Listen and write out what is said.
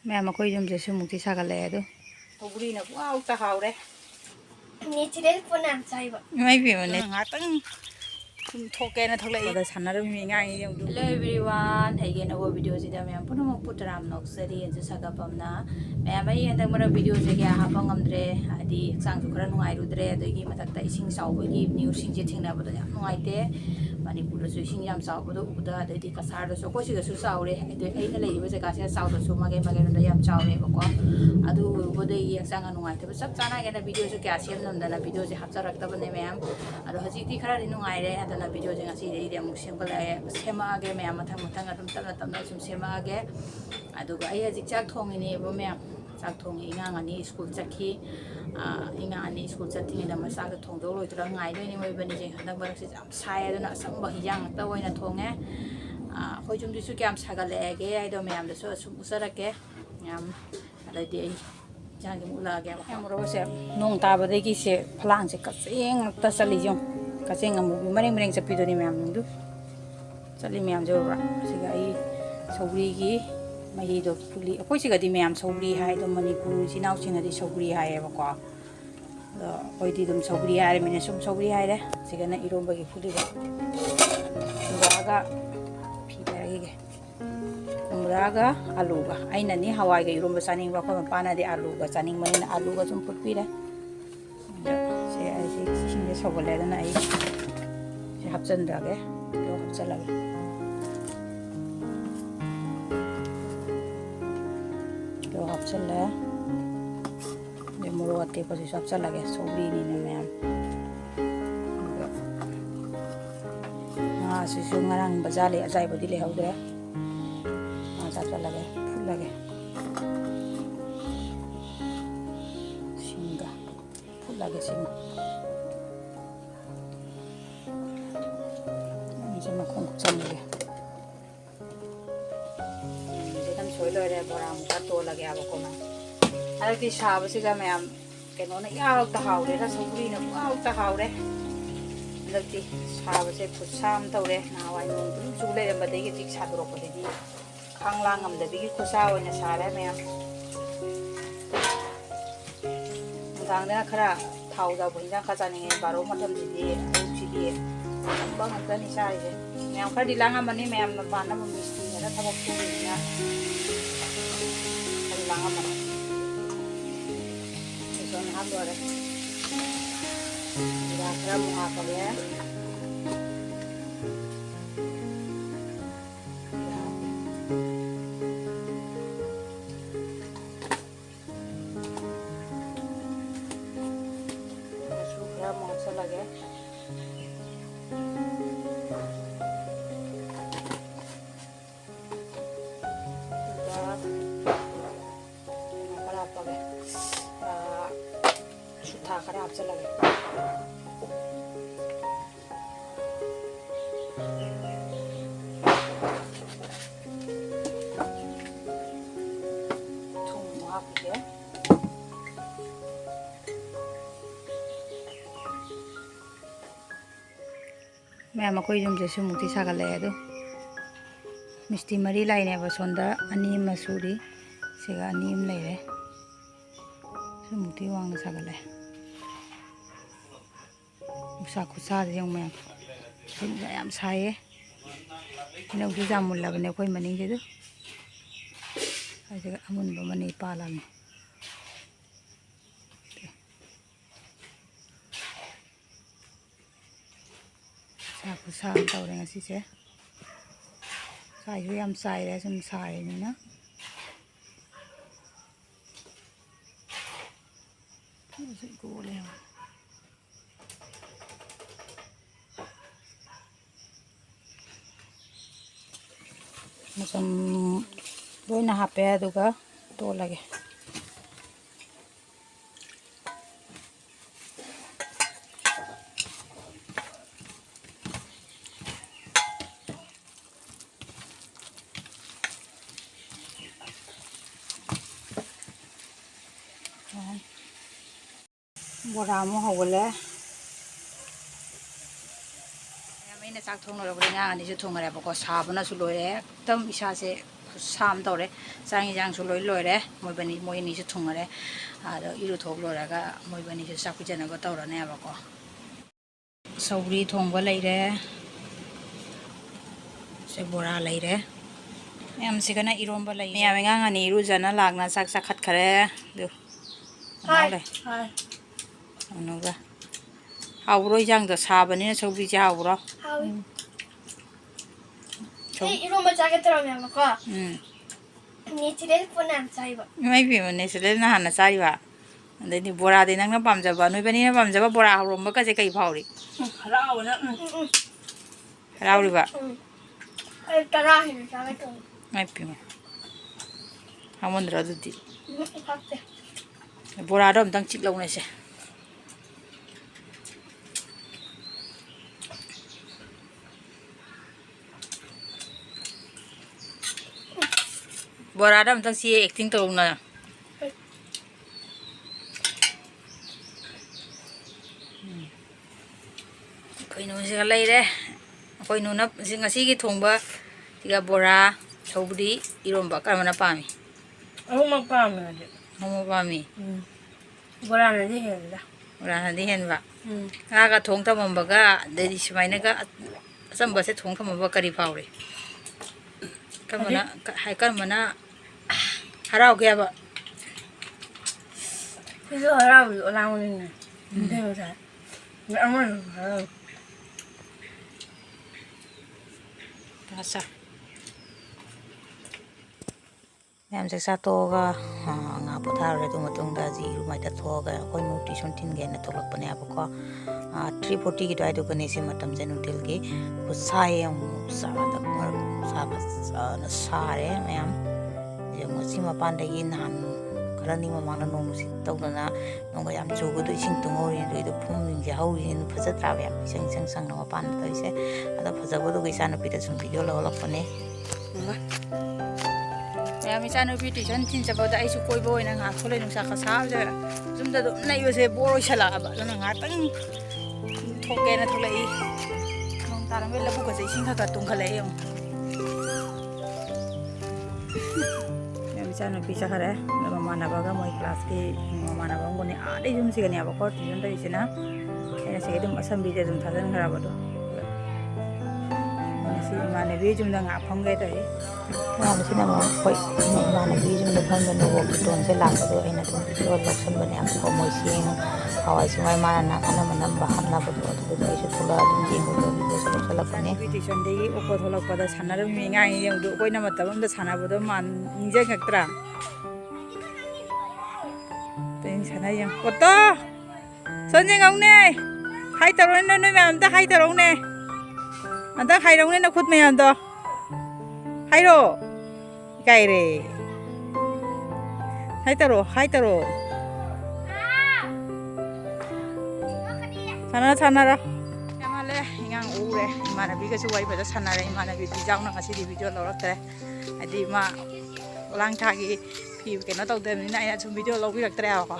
Ma'am अखोई जुम से मुक्ति सागले अदो सौगरीना वाव ता हावरे नेचुरल पोनाम चाहिबो मैं भी मने हातंग तुम थोके ना थोले बदा सानर मी ngai yong du hello everyone again our video sida ma'am पुनो पुतराम नोक्सरी जे सागापमना मैम आई हंदक मरा वीडियो से क्या हापा ngamdre आदि सांग खरा नुंगाइ रुद्रे अदगी मथक्ता इसिंग सावबगी न्यूज सिंग जे थेंनाबदो याम नुंगाइते मणिपुर सु इसिंग याम सावबदो उदा अदि कसार दो सो कोसिग सु सावरे अदि अइना लेइबो जगा से सावदो सु मागे मागे नो याम चावरे बको अदु बोदे यक्सांग नुंगाइते सब चाना गेना वीडियो से क्या सेम नमदना वीडियो से हापचारक्तबने मैम अदो हजिति खरा नुंगाइरे अदना वीडियो जे ngasi dei dem semgalae semage ma'am मथंग मथंग अदुम तमना तमना सुम semage अदुगा आई हजिक चाक थोंगिनी बो मैम चाक थोंगी इंगांगानी स्कूल चखी इंगांगानी स्कूल चथिनी दम चाक थोंदो लोइतरा ngai दोइनी मोइबनी जे हंदक बरक से जाम साय अदना असंब हियांग त ओइना थोंगे खोइ जुम दिसु क्याम सागलेगे आइदो मैम दसु सुम उसरके मैम अददि आई जांगे मुलागे मैम रोसे नोंग ताबदगी से फलांग से कसेंग त चलिजों कसेंग अमुबी मरेंग मरेंग चप्पीदोनी मैम नुंदु चली मैम जोब्रा सिगा आई सौगरी की मही दो फुली अखोइ सिगदी मैम सौगरी हाय दो मणिपुर चिनाव सिंगदी सौगरी हायबको ओइदी दुम सौगरी हाय मिने सुम सौगरी हायरे सिगना इरोंबगी फुलीबा कुमरागा फिबेरगे कुमरागा आलूगा आइनानी हवाइगा इरोंबा चानिंगबा खो मपानादि आलूगा चानिंगमनिना आलूगा सुम फुटपीरे से आई सिंगे सौगलेदना आई से हापचंद्रागे लो हापचलागे लो हापचला दे मोरो अते पसी हापचलागे सौगरी नि मैम सिसु ngarang bazale ajai bodi le haude हापचलागे फुलागे सिंगा फुलागे सिंग 이제 막 공국장이래. 이제 좀 소일러래 보람 가또라게 하고 거만. 아르티 샤브시가 매암 केनोना यावता हावरेरा सौगरीना वावता हावरे लक्ति साबसे खुसाम तौरे नावाय नोंग जुले रमदेगी जिक सादरोपदेदी खांगलांग amदबिगी खुसा ओइना सारे मैम गांगना खरा थाउदा बुइना खाजानिगे बारो मतमदिदी औचिदी bang ka ni sai je ma'am खा दिलांगा मनी मैम न पाना मिस्त्री ना थबक तुना दिलांगा मनी सोन हाथ वाले रात्रा मुहा पड़े शुक्र मौसम लगे खराब चला गया मैम अखोई जुम से मुक्ति सागले अदो मिस्टी मरी लाइने बसोंदा अनी मसूरी सिगा अनीम लेरे मुक्ति वांग सागले उसा खुसा जों मैम याम साये नौकी जामुल्लाबने अखोई मनिंगदो आइसे अमुनबा मनी पालामे सा खुसा तौरे ngasiसे साइसु याम साइरे सुम साइनिना गोले मसम लोइना हापे अदुगा तोलागे बोरामो हवले मैंने चाक थोंगरबरे nga ani ju thongare bako sabana su loire एकदम इसा से ꯁꯥꯝ ꯇꯧꯔꯦ ꯆꯥꯛ ꯌꯦꯟꯁꯥꯡꯁꯨ ꯂꯣꯏꯔꯦ ꯃꯣꯏ ꯑꯅꯤꯁꯨ ꯊꯨꯡꯉꯔꯦ ꯑꯗꯣ ꯏꯔꯨꯊꯣꯛ ꯂꯣꯏꯔꯒ ꯃꯣꯏ ꯑꯅꯤꯁꯨ ꯆꯥꯛ ꯄꯤꯖꯅꯕ ꯇꯧꯔꯅꯦꯕꯀꯣ ꯁꯧꯒ꯭ꯔꯤ ꯊꯣꯡꯕ ꯂꯩꯔꯦ ꯁꯤ ꯕꯣꯔꯥ ꯂꯩꯔꯦ ꯃꯌꯥꯝꯁꯤꯒꯅ ꯏꯔꯣꯝꯕ ꯂꯩ ꯃꯌꯥꯝ ꯑꯉꯥꯡ ꯑꯅꯤ ꯏꯔꯨꯖꯅ ꯂꯥꯛꯅ ꯆꯥꯛ ꯆꯥꯈꯠꯈꯔꯦ ꯑꯗꯨ ꯂꯩ ꯑꯅꯨꯒ ꯍꯥꯎꯕ꯭ꯔꯣ ꯏꯟꯖꯥꯡꯗꯣ ꯁꯥꯕꯅꯤꯅ ꯁꯧꯒ꯭ꯔꯤꯁꯦ ꯍꯥꯎꯕ꯭ꯔꯣ 하위 이런 거 짜게 들어가면 먹어 니치레 폰에 안 짜이버 ꯏꯃꯥꯏ ꯄꯦꯝꯃ ꯁꯤꯗꯅ ꯍꯥꯟꯅ ꯆꯥꯔꯤꯕ ꯑꯗꯩꯗꯤ ꯕꯣꯔꯥꯗꯤ ꯅꯪꯅ ꯄꯥꯝꯖꯕ ꯅꯣꯏꯕꯅꯤꯅ ꯄꯥꯝꯖꯕ ꯕꯣꯔꯥ ꯍꯧꯔꯝꯕꯒꯁꯦ ꯀꯩ ꯐꯥꯎꯔꯤ harawana ꯍꯔꯥꯎꯔꯤꯕ 따라 해는 짜게 들어 ꯏꯃꯥꯏ ꯄꯦꯝꯃ ꯍꯥꯎꯃꯟꯗ꯭ꯔꯣ ꯑꯗꯨꯗꯤ 확대 ꯕꯣꯔꯥꯗꯣ ꯑꯝꯇꯪ ꯆꯤꯛꯂꯧꯅꯁꯦ ꯕꯣꯔꯥꯗ ꯑꯝꯇꯪ ꯆꯦ ꯑꯦꯛꯇꯤꯡ ꯇꯧꯔꯧꯅ ꯀꯩꯅꯣꯁꯤꯒ ꯂꯩꯔꯦ ꯑꯩꯈꯣꯏ ꯅꯨꯅ ꯉꯁꯤꯒꯤ ꯊꯣꯡꯕ ꯁꯤꯒ ꯕꯣꯔꯥ ꯁꯧꯒ꯭ꯔꯤ ꯏꯔꯣꯝꯕ ꯀꯔꯝꯕꯅ ꯄꯥꯝꯃꯤ ahuma pamade ꯅꯣꯡꯃ ꯄꯥꯝꯃꯤ borana ni hela ꯕꯣꯔꯥꯅꯗꯤ ꯍꯦꯟꯕ ꯉꯥꯒ ꯊꯣꯡ ꯊꯝꯃꯝꯕꯒ ꯑꯗꯩꯗꯤ ꯁꯨꯃꯥꯏꯅꯒ ꯑꯆꯝꯕꯁꯦ ꯊꯣꯡ ꯊꯝꯃꯝꯕ ꯀꯔꯤ ꯐꯥꯎꯔꯤ ꯀꯔꯝꯕꯅ ꯍꯔꯥꯎꯒꯦ ꯍꯥꯏꯕ sizo harawu olawuni ndemo sa amana harawu ꯆꯥ ꯃꯌꯥꯝ ꯆꯥꯛ ꯆꯥꯊꯣꯛꯑꯒ ꯉꯥ ꯄꯣꯊꯥꯔꯨꯔꯦ ꯑꯗꯨ ꯃꯇꯨꯡꯗ ꯍꯧꯖꯤꯛ ꯏꯔꯨ ꯃꯥꯏꯊ ꯊꯣꯛꯑꯒ ꯑꯩꯈꯣꯏ ꯇ꯭ꯌꯨꯁꯟ ꯊꯤꯟꯒꯦꯅ ꯊꯣꯛꯂꯛꯄꯅꯦꯕꯀꯣ 3:40 ꯑꯗꯨꯋꯥꯏꯗꯨꯒꯅꯦ ꯁꯤ ꯃꯇꯝꯁꯦ ꯅꯨꯡꯊꯤꯜꯒꯤ ꯈꯨꯠꯁꯥꯏꯌꯦ ꯑꯃꯨꯛ ꯆꯥꯗ ꯅꯨꯡꯁꯥ ꯐꯖꯅ ꯁꯥꯔꯦ ꯃꯌꯥꯝ ꯉꯁꯤ ꯃꯄꯥꯟꯗꯒꯤ ꯅꯍꯥꯟ ꯈꯔꯅꯤ ꯃꯃꯥꯡꯗ ꯅꯣꯡ ꯅꯨꯡꯁꯤꯠ ꯇꯧꯗꯅ ꯅꯣꯡꯒ ꯌꯥꯝ ꯆꯨꯕꯗꯣ ꯏꯁꯤꯡ ꯇꯨꯡꯍꯧꯔꯤ ꯑꯗꯨꯏꯗꯣ ꯐꯨꯝꯁꯤꯡꯁꯦ ꯍꯧꯔꯤꯅ ꯐꯖꯗ꯭ꯔꯥꯕ ꯌꯥꯝ ꯏꯁꯪ ꯁꯪꯅ ꯃꯄꯥꯟꯗ ꯇꯧꯔꯤꯁꯦ ꯑꯗꯣ ꯐꯖꯕꯗꯨꯒ ꯏꯆꯥꯅꯨꯄꯤꯗ ꯁꯨꯝ ꯚꯤꯗꯤꯑꯣ ꯂꯧꯍꯜꯂꯛꯄꯅꯦ ꯃꯌꯥꯝ ꯏꯆꯥꯅꯨꯄꯤ ꯇ꯭ꯌꯨꯁꯟ ꯊꯤꯟ ꯆꯠꯄꯗ ꯑꯩꯁꯨ ꯀꯣꯏꯕ ꯑꯣꯏꯅ ꯉꯥꯏꯍꯥꯛ ꯊꯣꯛꯂꯛꯑꯦ ꯅꯨꯡꯁꯥ ꯈꯁꯥꯕꯁꯦ ꯌꯨꯝꯗ ꯑꯗꯨꯝ ꯂꯩꯕꯁꯦ ꯕꯣꯔ ꯑꯣꯏꯁꯜꯂꯛꯑꯕ ꯑꯗꯨꯅ ꯉꯥꯏꯍꯥꯛꯇꯪ ꯊꯣꯛꯀꯦꯅ ꯊꯣꯛꯂꯛꯏ ꯅꯣꯡ ꯇꯥꯔꯝꯕꯩ ꯂꯧꯕꯨꯛꯀꯁꯦ ꯏꯁꯤꯡ ꯈꯔ ꯇꯨꯡꯈꯠꯂꯛꯑꯦ ꯑꯃꯨꯛ ꯃꯌꯥꯝ ꯏꯆꯥꯅꯨꯄꯤ ꯆꯠꯈꯔꯦ ꯑꯗꯨ ꯃꯃꯥꯟꯅꯕꯒ ꯃꯣꯏ ꯀ꯭ꯂꯥꯁꯀꯤ ꯃꯃꯥꯟꯅꯕ ꯑꯃꯒꯅꯦ ꯑꯥꯗꯩ ꯌꯨꯝꯁꯤꯒꯅꯦꯕꯀꯣ ꯇ꯭ꯌꯨꯁꯟ ꯇꯧꯔꯤꯁꯤꯅ ꯑꯩꯅ ꯁꯤꯒꯤ ꯑꯗꯨꯝ ꯑꯁꯝꯕꯤꯁꯦ ꯑꯗꯨꯝ ꯊꯥꯖꯤꯟꯈ꯭ꯔꯕꯗꯣ ꯉꯁꯤ ꯏꯃꯥꯟꯅꯕꯤ ꯌꯨꯝꯗ ꯉꯥꯏꯍꯥꯛ ꯐꯝꯒꯦ ꯇꯧꯔꯤ ꯃꯌꯥꯝꯁꯤꯅ ꯑꯃꯨꯛ ꯑꯩꯈꯣꯏ ꯏꯃꯥꯟꯅꯕꯤ ꯌꯨꯝꯗ ꯐꯝꯗꯅ ꯋꯣꯛꯀꯤꯇꯣꯟꯁꯦ ꯂꯥꯛꯄꯗꯣ ꯑꯩꯅ ꯑꯗꯨꯝ ꯚꯤꯗꯤꯑꯣ ꯂꯧꯁꯟꯕꯅꯦꯕꯀꯣ ꯃꯣꯏ ꯆꯦꯡ ꯍꯋꯥꯏ ꯆꯦꯡꯋꯥꯏ ꯃꯥꯅ ꯑꯅꯝꯕ ꯅꯝꯕ ꯍꯥꯞꯅꯕꯗꯣ ꯑꯗꯨꯗ ꯑꯩꯁꯨ ꯊꯣꯛꯂꯛꯑ ꯑꯗꯨꯝ ꯌꯦꯡꯕꯗꯣ ꯚꯤꯗꯤꯑꯣꯁꯨ ꯂꯧꯁꯜꯂꯛꯄꯅꯦ ꯇ꯭ꯌꯨꯁꯟꯗꯒꯤ ꯑꯣꯄꯣ ꯊꯣꯛꯂꯛꯄꯗ ꯁꯥꯟꯅꯔꯝꯃꯤ ꯑꯉꯥꯡ ꯌꯦꯡꯕꯗꯣ ꯑꯩꯈꯣꯏꯅ ꯃꯇꯝ ꯑꯃꯗ ꯁꯥꯟꯅꯕꯗꯣ ꯅꯤꯡꯁꯤꯡꯉꯛꯇ꯭ꯔꯥ ꯁꯥꯟꯅ ꯌꯦꯡ ꯀꯣꯇꯣ ꯁꯟꯖꯦꯡꯉꯧꯅꯦ ꯍꯥꯏ ꯇꯧꯔꯧꯅꯦ ꯅꯣꯏ ꯃꯌꯥꯝ ꯑꯝꯇ ꯍꯥꯏ ꯇꯧꯔꯧꯅꯦ ꯑꯝꯇ ꯍꯥꯏꯔꯧꯅꯦ ꯅꯈꯨꯠ ꯃꯌꯥꯝꯗꯣ ꯍꯥꯏꯔꯣ ꯏꯀꯥꯏꯔꯦ ꯍꯥꯏ ꯇꯧꯔꯣ ꯁꯥꯟꯅꯔꯣ ꯌꯥꯝꯃꯜꯂꯦ ꯏꯉꯥꯡ ꯎꯔꯦ ꯏꯃꯥꯟꯅꯕꯤꯒꯁꯨ ꯋꯥꯔꯤ ꯐꯖ ꯁꯥꯟꯅꯔꯦ ꯏꯃꯥꯟꯅꯕꯤ ꯕꯤꯖꯥꯎꯅ ꯉꯁꯤꯗꯤ ꯚꯤꯗꯤꯑꯣ ꯂꯧꯔꯛꯇ꯭ꯔꯦ ꯍꯥꯏꯗꯤ ꯃꯥ ꯈꯨꯂꯥꯡ ꯊꯥꯒꯤ ꯐꯤ ꯀꯩꯅꯣ ꯇꯧꯗꯕꯅꯤꯅ ꯑꯩꯅ ꯁꯨꯝ ꯚꯤꯗꯤꯑꯣ ꯂꯧꯕꯤꯔꯛꯇ꯭ꯔꯦꯕꯀꯣ